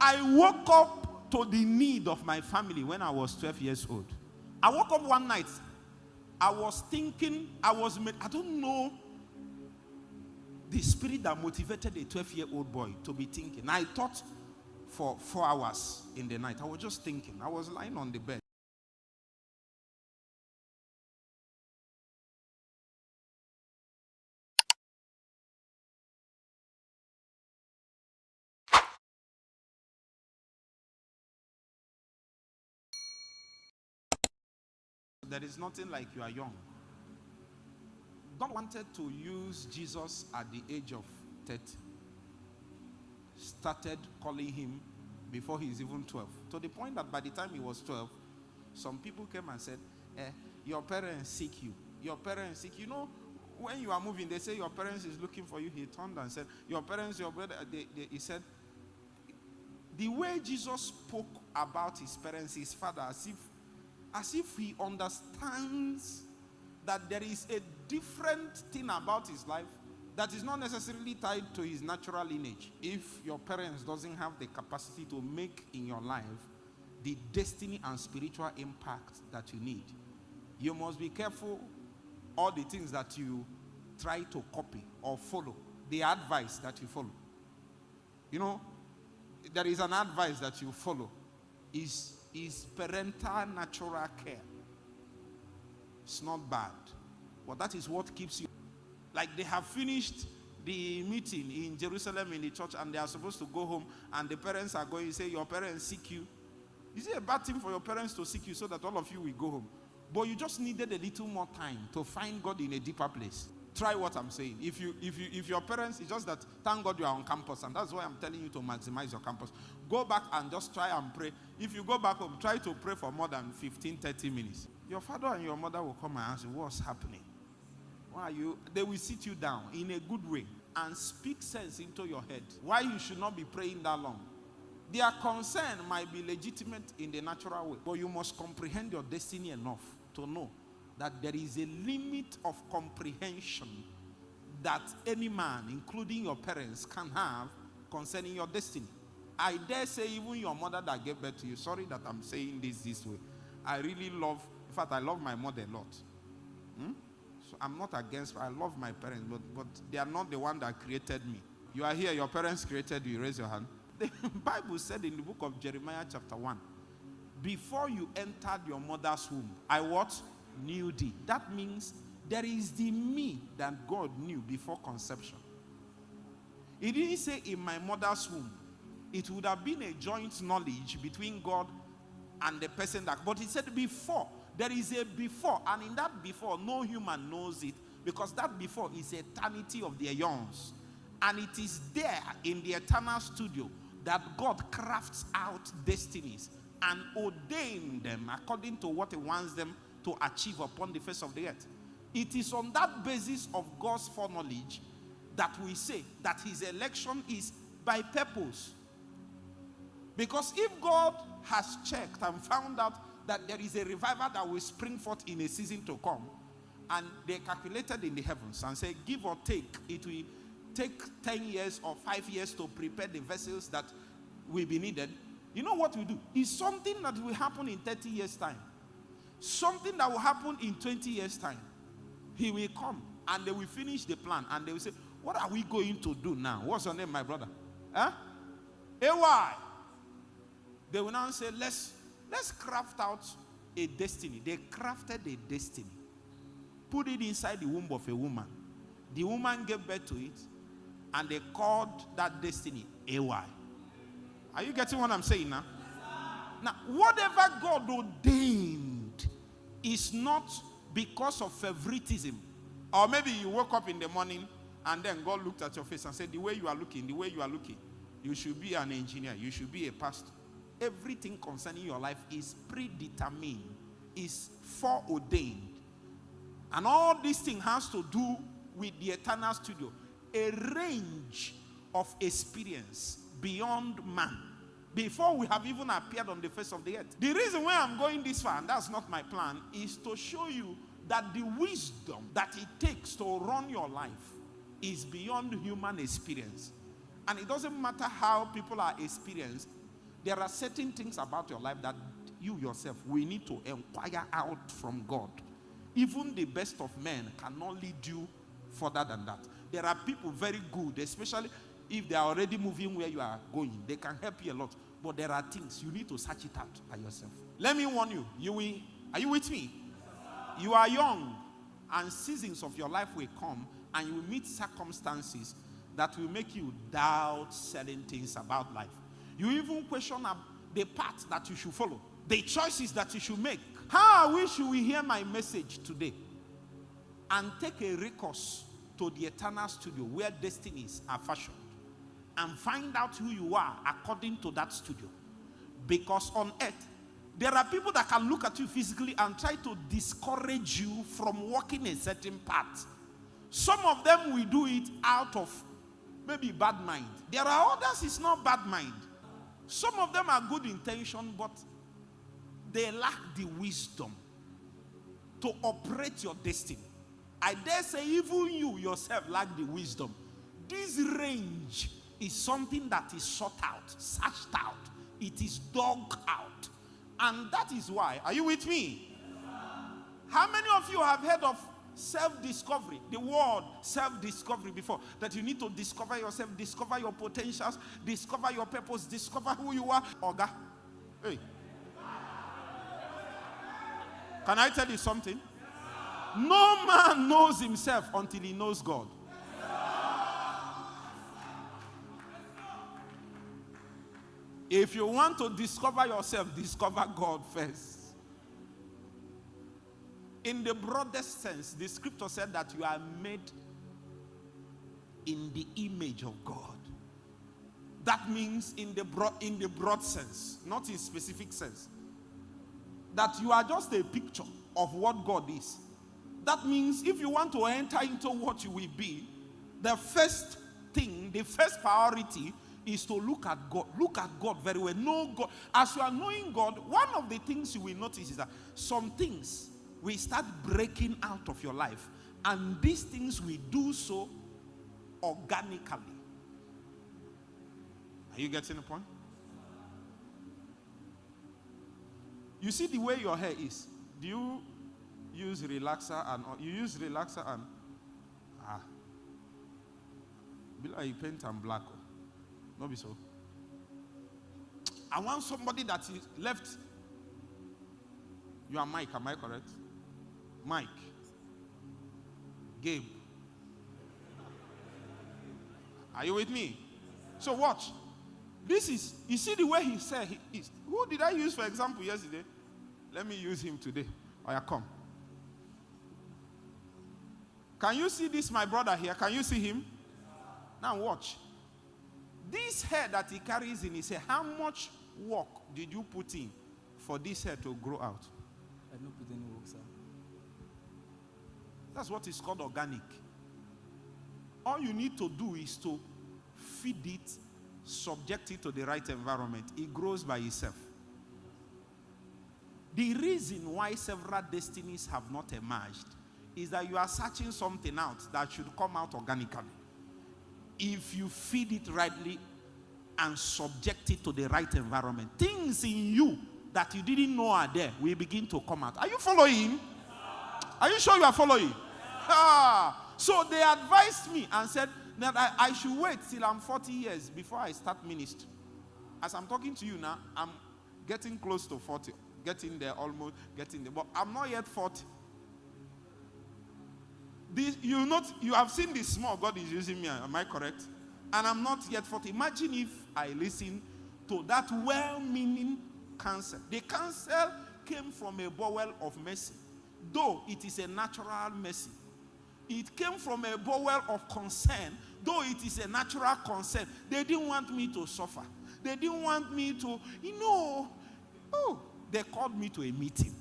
I woke up to the need of my family when I was 12 years old. I woke up one night. I was thinking, I don't know the spirit that motivated a 12-year-old boy to be thinking. I thought for 4 hours in the night. I was just thinking. I was lying on the bed. There is nothing like you are young. God wanted to use Jesus at the age of 30. Started calling him before he is even 12. To the point that by the time he was 12, some people came and said, your parents seek you. Your parents seek you. You know, when you are moving, they say your parents is looking for you. He turned and said, your parents, your brother. He said, the way Jesus spoke about his parents, his father, as if he understands that there is a different thing about his life that is not necessarily tied to his natural lineage. If your parents doesn't have the capacity to make in your life the destiny and spiritual impact that you need, you must be careful all the things that you try to copy or follow, the advice that you follow. You know, there is an advice that you follow is parental natural care. It's not bad, but that is what keeps you. Like they have finished the meeting in Jerusalem in the church and they are supposed to go home and the parents are going to say, your parents seek you. Is it a bad thing for your parents to seek you so that all of you will go home? But you just needed a little more time to find God in a deeper place. Try what I'm saying. If your parents, it's just that thank God you are on campus, and that's why I'm telling you to maximize your campus. Go back and just try and pray. If you go back home, try to pray for more than 15-30 minutes. Your father and your mother will come and ask you, what's happening? Why are you? They will sit you down in a good way and speak sense into your head. Why you should not be praying that long. Their concern might be legitimate in the natural way, but you must comprehend your destiny enough to know that there is a limit of comprehension that any man, including your parents, can have concerning your destiny. I dare say even your mother that gave birth to you, sorry that I'm saying this way. I really love, in fact, I love my mother a lot. So I'm not against, I love my parents, but they are not the one that created me. You are here, your parents created you, raise your hand. The Bible said in the book of Jeremiah chapter 1, before you entered your mother's womb, I what? Knew thee. That means there is the me that God knew before conception. He didn't say in my mother's womb. It would have been a joint knowledge between God and the person that, but he said before. There is a before, and in that before, no human knows it, because that before is eternity of the eons. And it is there in the eternal studio that God crafts out destinies and ordain them according to what he wants them to achieve upon the face of the earth. It is on that basis of God's foreknowledge that we say that his election is by purpose. Because if God has checked and found out that there is a revival that will spring forth in a season to come, and they calculated in the heavens and say, give or take, it will take 10 years or 5 years to prepare the vessels that will be needed. You know what we do? It's something that will happen in 30 years' time. Something that will happen in 20 years' time. He will come and they will finish the plan and they will say, what are we going to do now? What's your name, my brother? Huh? AY. They will now say, let's craft out a destiny. They crafted a destiny. Put it inside the womb of a woman. The woman gave birth to it and they called that destiny AY. Are you getting what I'm saying now? Now, whatever God ordained is not because of favoritism. Or maybe you woke up in the morning and then God looked at your face and said, the way you are looking, you should be an engineer, you should be a pastor. Everything concerning your life is predetermined, is foreordained. And all this thing has to do with the eternal studio. A range of experience beyond man. Before we have even appeared on the face of the earth. The reason why I'm going this far, and that's not my plan, is to show you that the wisdom that it takes to run your life is beyond human experience. And it doesn't matter how people are experienced. There are certain things about your life that you yourself will need to inquire out from God. Even the best of men cannot lead you further than that. There are people very good, especially if they are already moving where you are going. They can help you a lot. But there are things you need to search it out by yourself. Let me warn you. Are you with me? You are young, and seasons of your life will come, and you will meet circumstances that will make you doubt certain things about life. You even question the path that you should follow, the choices that you should make. How I wish you will hear my message today and take a recourse to the eternal studio where destinies are fashioned and find out who you are according to that studio. Because on earth, there are people that can look at you physically and try to discourage you from walking a certain path. Some of them will do it out of maybe bad mind. There are others, it's not bad mind. Some of them are good intention, but they lack the wisdom to operate your destiny. I dare say even you yourself lack the wisdom. This range is something that is sought out, searched out. It is dug out. And that is why, are you with me? How many of you have heard of self-discovery? The word self-discovery before. That you need to discover yourself, discover your potentials, discover your purpose, discover who you are. Oga. Hey. Can I tell you something? No man knows himself until he knows God. If you want to discover yourself, discover God first. In the broadest sense, the scripture said that you are made in the image of God. That means in the broad sense, not in specific sense. That you are just a picture of what God is. That means if you want to enter into what you will be, the first thing, the first priority is to look at God. Look at God very well. Know God. As you are knowing God, one of the things you will notice is that some things will start breaking out of your life. And these things will do so organically. Are you getting the point? You see the way your hair is. Do you use relaxer and you use relaxer and be like you paint and black? Not be so. I want somebody that is left. You are Mike, am I correct? Mike. Gabe. Are you with me? So watch. This is, you see the way he said he is. Who did I use for example yesterday? Let me use him today. Oh, yeah, come. Can you see this, my brother here? Can you see him? Now watch. This hair that he carries in his hair, how much work did you put in for this hair to grow out? I didn't put any work, sir. That's what is called organic. All you need to do is to feed it, subject it to the right environment. It grows by itself. The reason why several destinies have not emerged is that you are searching something out that should come out organically. If you feed it rightly and subject it to the right environment, things in you that you didn't know are there will begin to come out. Are you following? Are you sure you are following? So they advised me and said that I should wait till I'm 40 years before I start ministry. As I'm talking to you now, I'm getting close to 40. Getting there, almost getting there. But I'm not yet 40. You have seen the small God is using me, am I correct? And I'm not yet 40. Imagine if I listen to that well-meaning counsel. The counsel came from a bowel of mercy, though it is a natural mercy. It came from a bowel of concern, though it is a natural concern. They didn't want me to suffer. They didn't want me to, they called me to a meeting.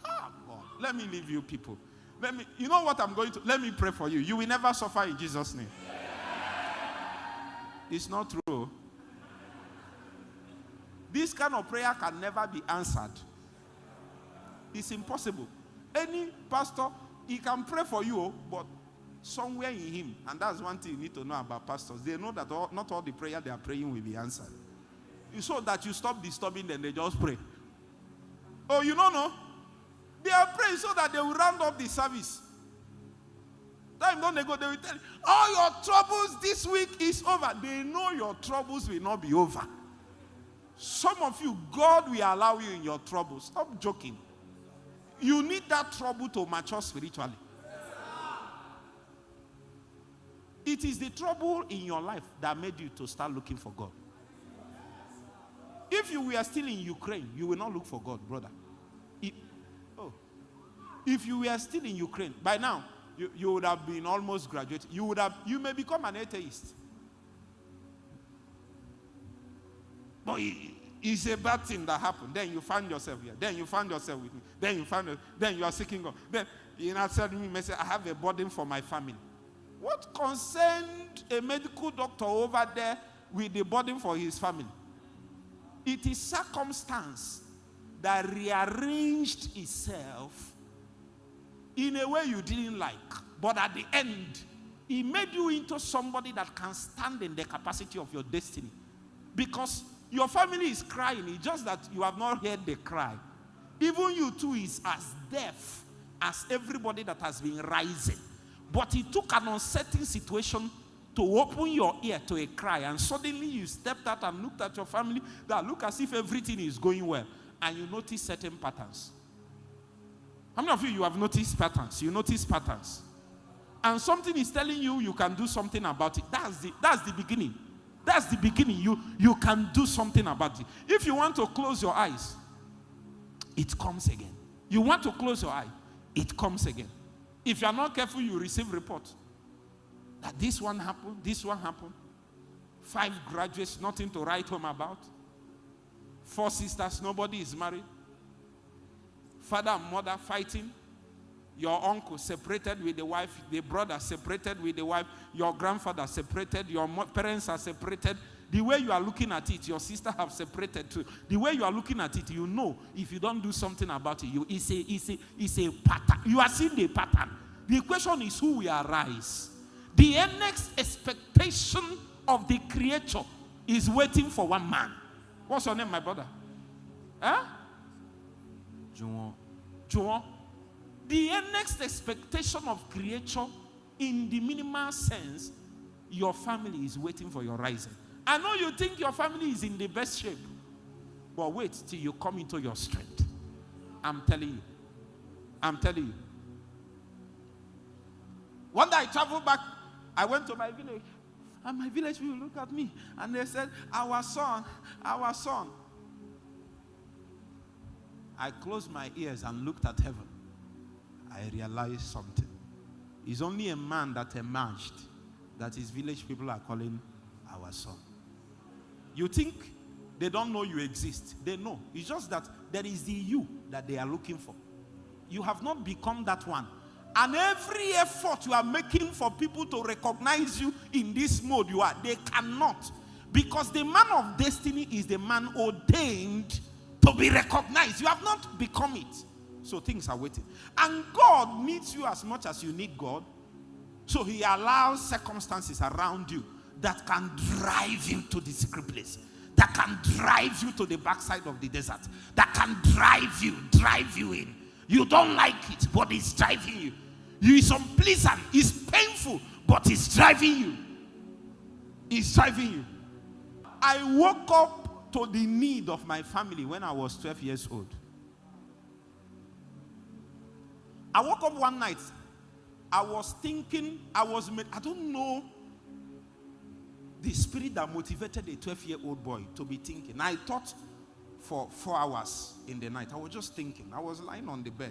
God, let me leave you people. You know what I'm going to, let me pray for you. You will never suffer in Jesus' name. It's not true. This kind of prayer can never be answered. It's impossible. Any pastor, he can pray for you, but somewhere in him, and that's one thing you need to know about pastors. They know that not all the prayer they are praying will be answered. So that you stop disturbing them, they just pray. Oh, you don't know? They are praying so that they will round up the service. Time don't they go, they will tell you, all your troubles this week is over. They know your troubles will not be over. Some of you, God will allow you in your troubles. Stop joking. You need that trouble to mature spiritually. It is the trouble in your life that made you to start looking for God. If you were still in Ukraine, you will not look for God, brother. If you were still in Ukraine, by now, you would have been almost graduated. You may become an atheist. But it's a bad thing that happened. Then you find yourself here. Then you find yourself with me. Then you are seeking God. Then you now tell me, I have a burden for my family. What concerned a medical doctor over there with the burden for his family? It is circumstance that rearranged itself in a way you didn't like. But at the end, it made you into somebody that can stand in the capacity of your destiny. Because your family is crying. It's just that you have not heard the cry. Even you too is as deaf as everybody that has been rising. But it took an uncertain situation to open your ear to a cry. And suddenly you stepped out and looked at your family that look as if everything is going well. And you notice certain patterns. How many of you have noticed patterns? You notice patterns. And something is telling you you can do something about it. That's the beginning. That's the beginning. You can do something about it. If you want to close your eyes, it comes again. You want to close your eye, it comes again. If you are not careful, you receive report that this one happened, this one happened. 5 graduates, nothing to write home about. 4 sisters, nobody is married. Father and mother fighting. Your uncle separated with the wife. The brother separated with the wife. Your grandfather separated. Your parents are separated. The way you are looking at it, your sister have separated too. The way you are looking at it, you know if you don't do something about it, it's a pattern. You are seeing the pattern. The question is who will arise. The next expectation of the creature is waiting for one man. What's your name, my brother? Huh? Juan. The next expectation of creature, in the minimal sense, your family is waiting for your rising. I know you think your family is in the best shape, but wait till you come into your strength. I'm telling you. One day I traveled back, I went to my village, and my village people look at me, and they said, our son. I closed my ears and looked at heaven. I realized something. It's only a man that emerged that his village people are calling our son. You think they don't know you exist. They know. It's just that there is the you that they are looking for. You have not become that one. And every effort you are making for people to recognize you in this mode you are, they cannot. Because the man of destiny is the man ordained to be recognized. You have not become it. So things are waiting. And God needs you as much as you need God. So he allows circumstances around you that can drive you to the secret place. That can drive you to the backside of the desert. That can drive you in. You don't like it, but it's driving you. It's unpleasant, it's painful, but it's driving you. It's driving you. I woke up to the need of my family when I was 12 years old. I woke up one night. I was thinking, I don't know the spirit that motivated a 12-year-old boy to be thinking. I thought for 4 hours in the night. I was just thinking. I was lying on the bed.